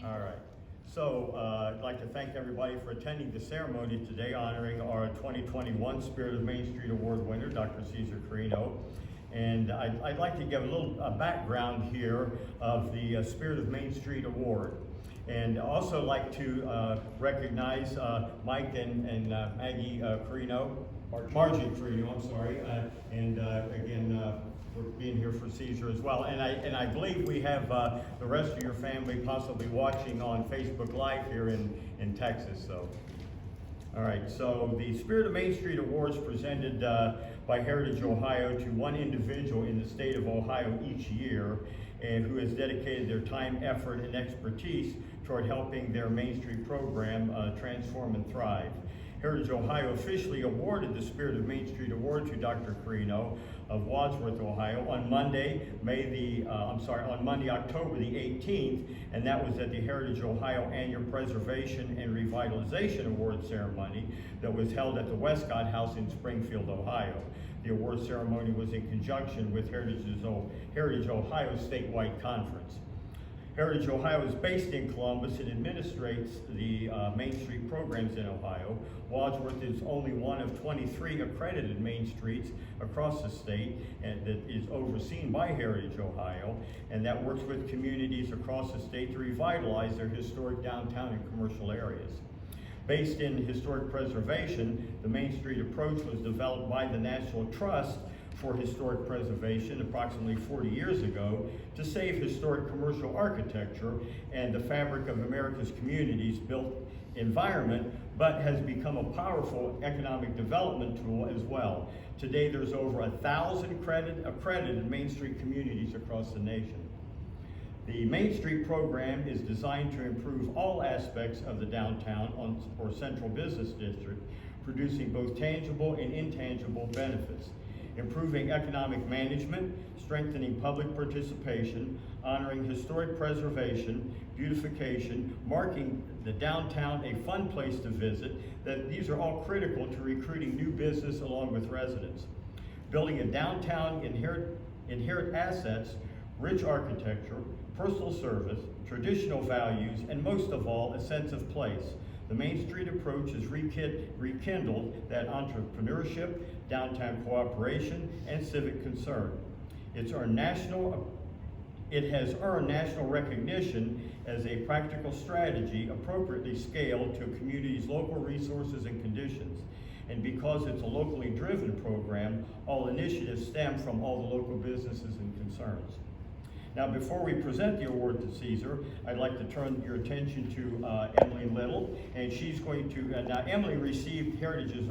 All right. So I'd like to thank everybody for attending the ceremony today honoring our 2021 Spirit of Main Street Award winner, Dr. Cesar Carrino. And I'd like to give a little background here of the Spirit of Main Street Award. And also like to recognize Mike and Maggie Carrino, Margie Carrino, I'm sorry, and again, for being here for Cesar as well. And I believe we have the rest of your family possibly watching on Facebook Live here in Texas. So, all right, so the Spirit of Main Street Awards presented by Heritage Ohio to one individual in the state of Ohio each year, and who has dedicated their time, effort, and expertise toward helping their Main Street program transform and thrive. Heritage Ohio officially awarded the Spirit of Main Street Award to Dr. Carrino of Wadsworth, Ohio on Monday, October the 18th, and that was at the Heritage Ohio Annual Preservation and Revitalization Award ceremony that was held at the Westcott House in Springfield, Ohio. The award ceremony was in conjunction with Heritage Ohio statewide conference. Heritage Ohio is based in Columbus and administrates the Main Street programs in Ohio. Wadsworth is only one of 23 accredited Main Streets across the state and that is overseen by Heritage Ohio, and that works with communities across the state to revitalize their historic downtown and commercial areas. Based in historic preservation, the Main Street approach was developed by the National Trust for Historic Preservation approximately 40 years ago to save historic commercial architecture and the fabric of America's communities built environment, but has become a powerful economic development tool as well. Today there's over 1,000 accredited Main Street communities across the nation. The Main Street program is designed to improve all aspects of the downtown or central business district, producing both tangible and intangible benefits. Improving economic management, strengthening public participation, honoring historic preservation, beautification, marking the downtown a fun place to visit, that these are all critical to recruiting new business along with residents. Building a downtown inherent assets, rich architecture, personal service, traditional values, and most of all, a sense of place. The Main Street approach has rekindled that entrepreneurship, downtown cooperation, and civic concern. It has earned national recognition as a practical strategy appropriately scaled to a community's local resources and conditions. And because it's a locally driven program, all initiatives stem from all the local businesses and concerns. Now, before we present the award to Cesar, I'd like to turn your attention to Emily Little, and she's going to, now Emily received Heritage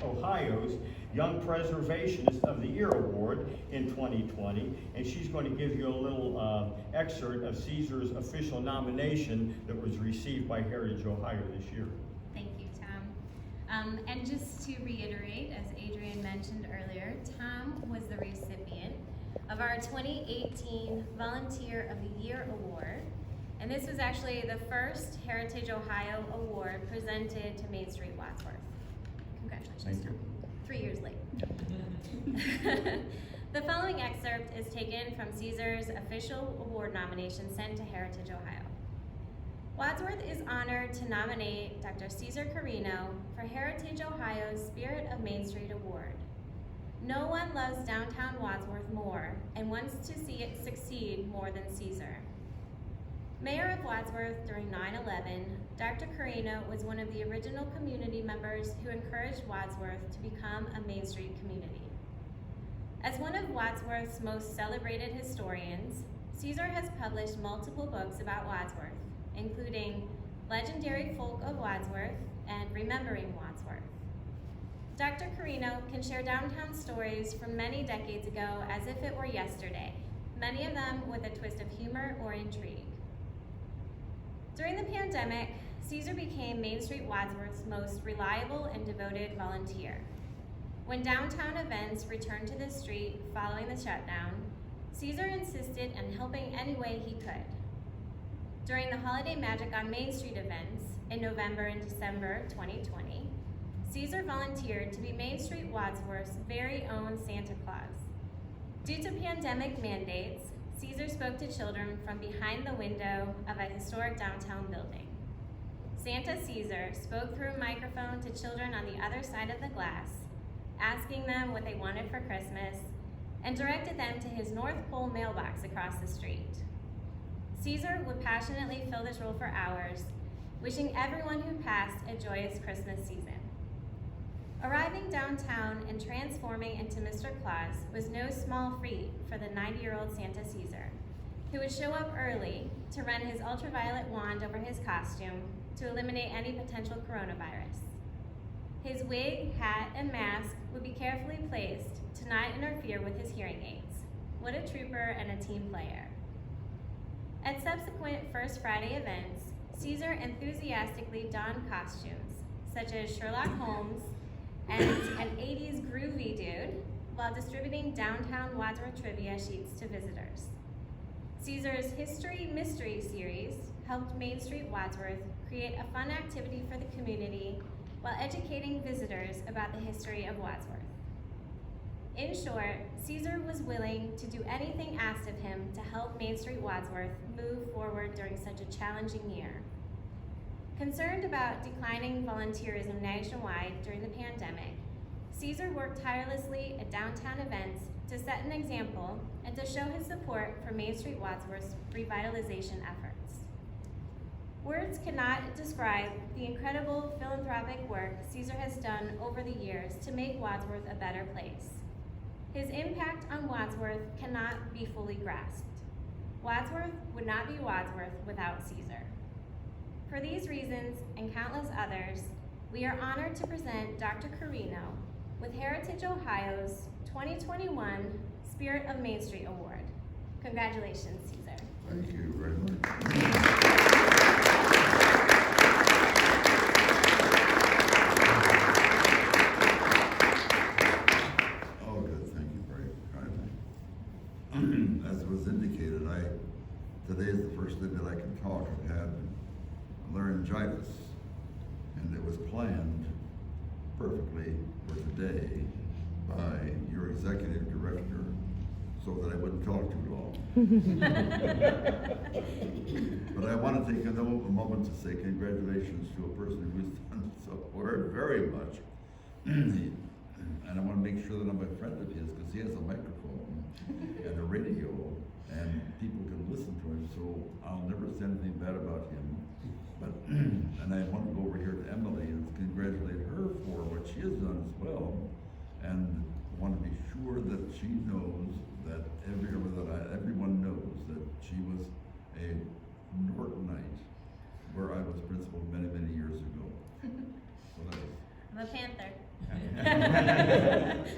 Ohio's Young Preservationist of the Year Award in 2020, and she's going to give you a little excerpt of Cesar's official nomination that was received by Heritage Ohio this year. Thank you, Tom. And just to reiterate, as Adrian mentioned earlier, Tom was the recipient of our 2018 Volunteer of the Year Award. And this was actually the first Heritage Ohio Award presented to Main Street Wadsworth. Congratulations. Thank you. 3 years late. The following excerpt is taken from Cesar's official award nomination sent to Heritage Ohio. Wadsworth is honored to nominate Dr. Cesar Carrino for Heritage Ohio's Spirit of Main Street Award. No one loves downtown Wadsworth more and wants to see it succeed more than Cesar. Mayor of Wadsworth during 9/11, Dr. Carrino was one of the original community members who encouraged Wadsworth to become a Main Street community. As one of Wadsworth's most celebrated historians, Cesar has published multiple books about Wadsworth, including Legendary Folk of Wadsworth and Remembering Wadsworth. Dr. Carrino can share downtown stories from many decades ago as if it were yesterday, many of them with a twist of humor or intrigue. During the pandemic, Cesar became Main Street Wadsworth's most reliable and devoted volunteer. When downtown events returned to the street following the shutdown, Cesar insisted on helping any way he could. During the Holiday Magic on Main Street events in November and December 2020, Cesar volunteered to be Main Street Wadsworth's very own Santa Claus. Due to pandemic mandates, Caesar spoke to children from behind the window of a historic downtown building. Santa Caesar spoke through a microphone to children on the other side of the glass, asking them what they wanted for Christmas, and directed them to his North Pole mailbox across the street. Caesar would passionately fill this role for hours, wishing everyone who passed a joyous Christmas season. Arriving downtown and transforming into Mr. Claus was no small feat for the 90-year-old Santa Caesar, who would show up early to run his ultraviolet wand over his costume to eliminate any potential coronavirus. His wig, hat, and mask would be carefully placed to not interfere with his hearing aids. What a trooper and a team player. At subsequent First Friday events, Caesar enthusiastically donned costumes, such as Sherlock Holmes and an 80s groovy dude, while distributing downtown Wadsworth trivia sheets to visitors. Caesar's History Mystery series helped Main Street Wadsworth create a fun activity for the community while educating visitors about the history of Wadsworth. In short, Caesar was willing to do anything asked of him to help Main Street Wadsworth move forward during such a challenging year. Concerned about declining volunteerism nationwide during the pandemic, Caesar worked tirelessly at downtown events to set an example and to show his support for Main Street Wadsworth's revitalization efforts. Words cannot describe the incredible philanthropic work Caesar has done over the years to make Wadsworth a better place. His impact on Wadsworth cannot be fully grasped. Wadsworth would not be Wadsworth without Caesar. For these reasons and countless others, we are honored to present Dr. Carrino with Heritage Ohio's 2021 Spirit of Main Street Award. Congratulations, Caesar. Thank you very much. Oh, good. Thank you very kindly. As was indicated, today is the first day that I can talk. I've had laryngitis, and it was planned perfectly for today by your executive director so that I wouldn't talk too long. But I want to take a moment to say congratulations to a person who's done so very much. And I want to make sure that I'm a friend of his because he has a microphone and a radio and people can listen to him, so I'll never say anything bad about him. But, and I want to go over here to Emily and congratulate her for what she has done as well. And I want to be sure that she knows that everyone knows that she was a Nortonite, where I was principal many years ago. So that was. I'm a Panther.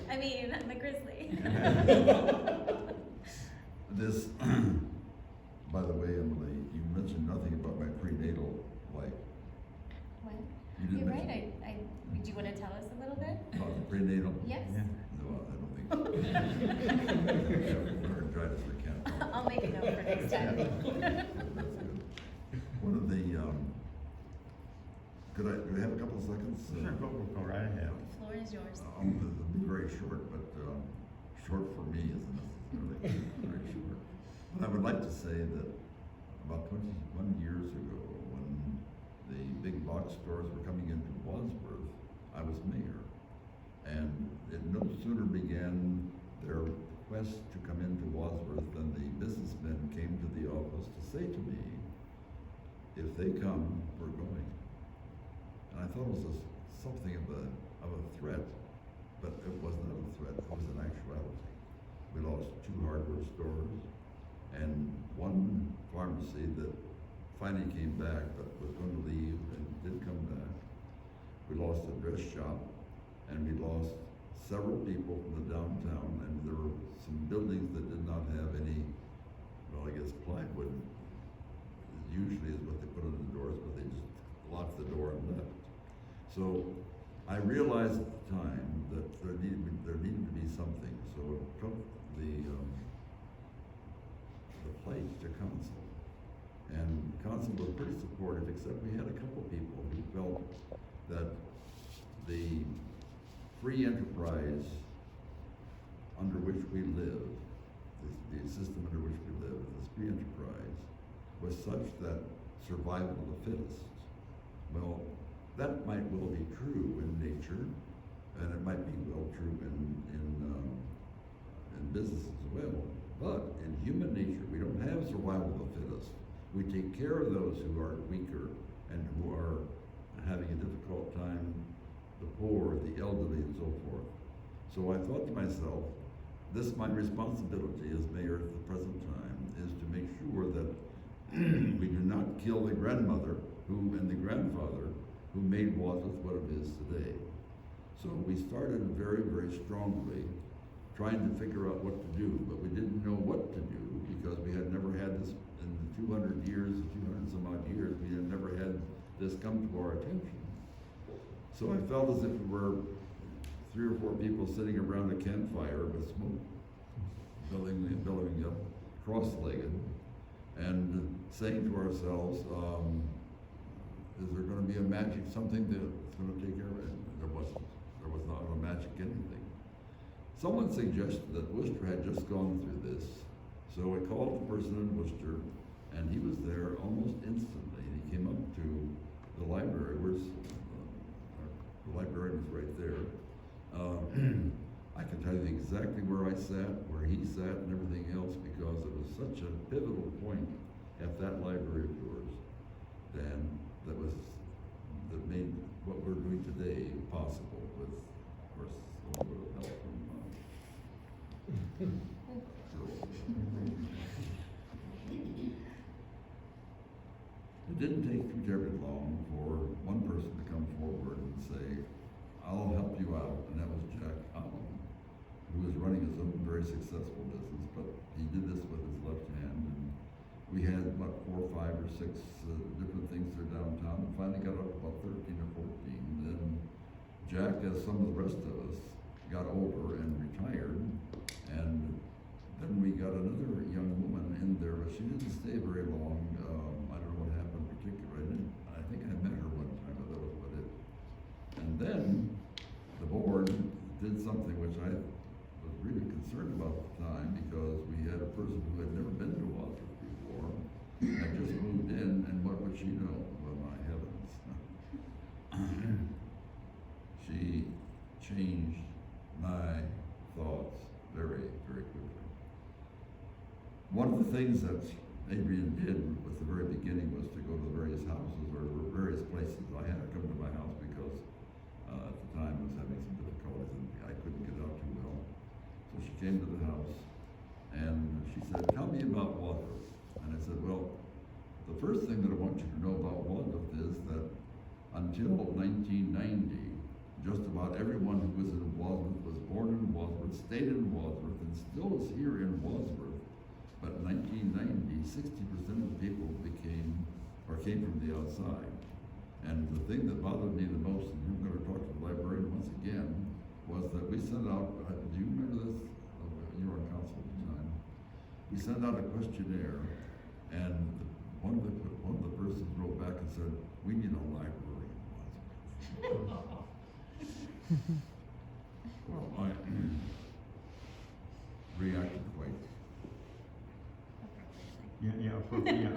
I mean, I'm a Grizzly. This, by the way, Emily, you mentioned nothing about my prenatal life. What? You didn't You're right. mention- Do you want to tell us a little bit? About the prenatal? Yes. No, I don't think so. Laryngitis, I can't. I'll make a note for next time. That's good. One of the, do I have a couple of seconds? Sure, go right ahead. The floor is yours. It'll be very short, but short for me isn't necessarily very short. But I would like to say that about 21 years ago, when the big box stores were coming into Wadsworth, I was mayor. And it no sooner began their quest to come into Wadsworth than the businessmen came to the office to say to me, if they come, we're going. And I thought it was something of a threat, but it was not a threat, it was an actuality. We lost 2 hardware stores and 1 pharmacy that finally came back but was going to leave and did come back. We lost a dress shop, and we lost several people from the downtown, and there were some buildings that did not have any, well, I guess plywood usually is what they put on the doors, but they just locked the door and left. So I realized at the time that there needed to be something, so it took the plate to council. And council was pretty supportive, except we had a couple people who felt that the free enterprise under which we live the system under which we live, this free enterprise, was such that survival of the fittest. Well, that might well be true in nature, and it might be well true in business as well. But in human nature, we don't have survival of the fittest. We take care of those who are weaker and who are having a difficult time, the poor, the elderly, and so forth. So I thought to myself, this my responsibility as mayor at the present time is to make sure that we do not kill the grandmother and the grandfather who made Wadsworth what it is today. So we started very, very strongly trying to figure out what to do, but we didn't know what to do because we had never had this in the 200 years, 200 some odd years, we had never had this come to our attention. So I felt as if we were 3 or 4 people sitting around a campfire with smoke billowing up, cross-legged, and saying to ourselves, is there going to be a magic something that's going to take care of it? There wasn't. There was not a magic anything. Someone suggested that Worcester had just gone through this, so I called the person in Worcester, and he was there almost instantly. He came up to the library, where's the librarian was right there. I can tell you exactly where I sat, where he sat, and everything else, because it was such a pivotal point at that library of yours, Dan, that made what we're doing today possible with, of course, a little bit of help from It didn't take too terribly long for one person to come forward and say, I'll help you out, and that was Jack Allen, who was running his own very successful business, but he did this with his left hand, and we had about 4 or 5 or 6 different things there downtown, and finally got up to about 13 or 14. And then Jack, as some of the rest of us, got older and retired, and then we got another young woman in there, but she didn't stay very long. I don't know what happened particularly. I think I met her one time, but that was about it. And then the board did something which I was really concerned about at the time, because we had a person who had never been to Wadsworth before, had just moved in, and what would she know? Well, my heavens. She changed my thoughts very, very quickly. One of the things that Adrian did at the very beginning was to go to the various houses or various places. I had her come to my house because at the time I was having some difficulties and I couldn't get out too well. So she came to the house and she said, tell me about Wadsworth. And I said, well, the first thing that I want you to know about Wadsworth is that until 1990, just about everyone who was in Wadsworth was born in Wadsworth, stayed in Wadsworth, and still is here in Wadsworth. But in 1990, 60% of the people came from the outside. And the thing that bothered me the most, and I'm going to talk to the librarian once again, was that we sent out, do you remember this? You were on council at the time. We sent out a questionnaire, and one of the persons wrote back and said, we need a library in Wadsworth. Well, I reacted quite.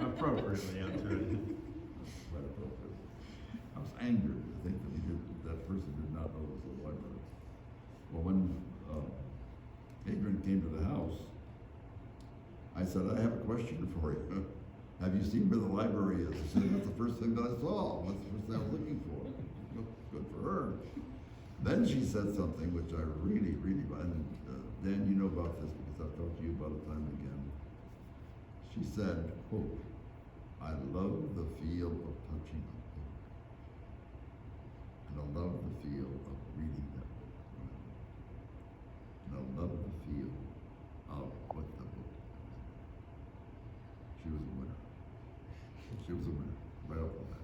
Appropriately, I'm sure. Quite appropriate. I was angered to think that person did not know this was a library. Well, when Adrian came to the house, I said, I have a question for you. Have you seen where the library is? He said, that's the first thing that I saw. That's the first thing I was looking for. Good for her. Then she said something which I really, really, and Dan, you know about this because I've talked to you about it time and again. She said, quote, I love the feel of touching a book. And I love the feel of reading that book. And I love the feel of what the book is. She was a winner. She was a winner, right off the bat.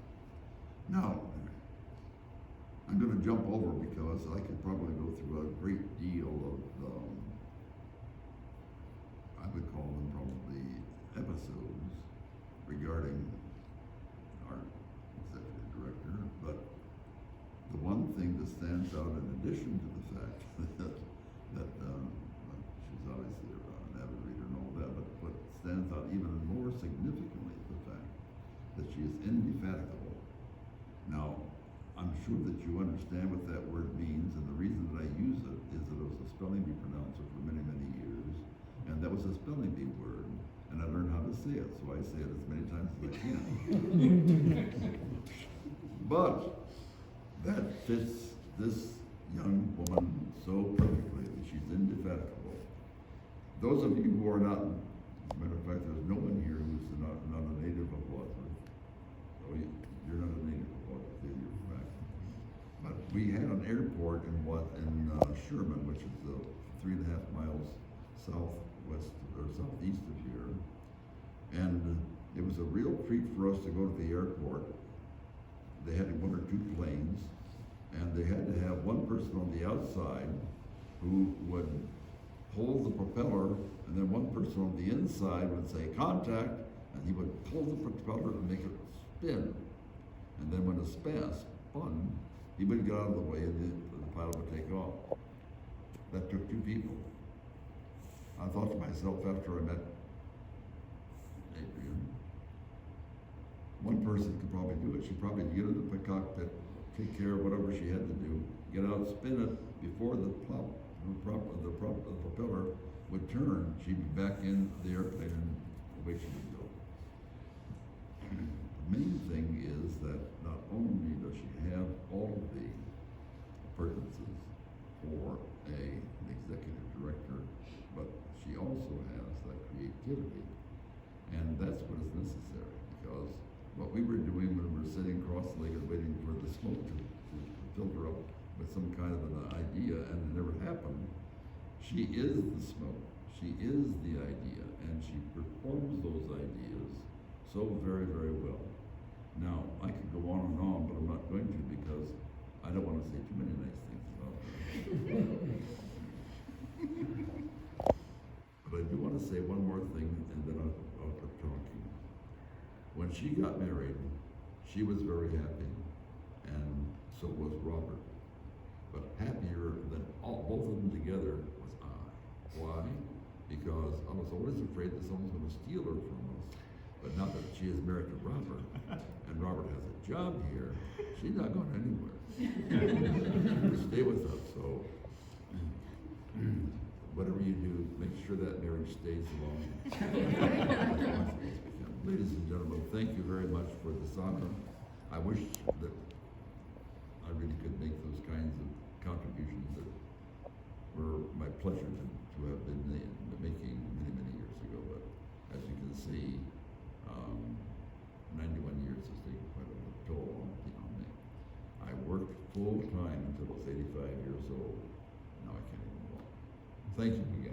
Now, I'm going to jump over because I could probably go through a great deal of, I would call them probably episodes regarding our executive director, but the one thing that stands out in addition to the fact that she's obviously an avid reader and stands out even more significantly is the fact that she is indefatigable. Now, I'm sure that you understand what that word means, and the reason that I use it is that it was a spelling bee pronouncer for many, many years, and that was a spelling bee word, and I learned how to say it, so I say it as many times as I can. But that fits this young woman so perfectly that she's indefatigable. Those of you who are not, as a matter of fact, there's no one here who's not a native of Wadsworth. So you're not a native of Wadsworth, you're correct. But we had an airport in Sherman, which is 3.5 miles southwest or southeast of here, and it was a real treat for us to go to the airport. They had 1 or 2 planes, and they had to have one person on the outside who would hold the propeller, and then one person on the inside would say contact, and he would pull the propeller and make it spin. And then when it spun, he would get out of the way and the pilot would take off. That took 2 people. I thought to myself after I met Adrian, one person could probably do it. She'd probably get into the cockpit, take care of whatever she had to do, get out, spin it before the propeller would turn. She'd be back in the airplane and away she would go. The main thing is that not only does she have all of the appurtenances for an executive director, but she also has that creativity. And that's what is necessary, because what we were doing when we were sitting cross-legged waiting for the smoke to filter up with some kind of an idea, and it never happened, she is the smoke, she is the idea, and she performs those ideas so very, very well. Now, I could go on, but I'm not going to, because I don't want to say too many nice things about her. But I do want to say one more thing, and then I'll quit talking. When she got married, she was very happy, and so was Robert. But happier than both of them together was I. Why? Because I was always afraid that someone's going to steal her from us. But now that she is married to Robert, and Robert has a job here, she's not going anywhere. Stay with us. So whatever you do, make sure that marriage stays long. Ladies and gentlemen, thank you very much for this honor. I wish that I really could make those kinds of contributions that were my pleasure to have been making many, many years ago. But as you can see, 91 years has taken quite a toll on me. I worked full time until I was 85 years old. Now I can't even walk. Thank you again.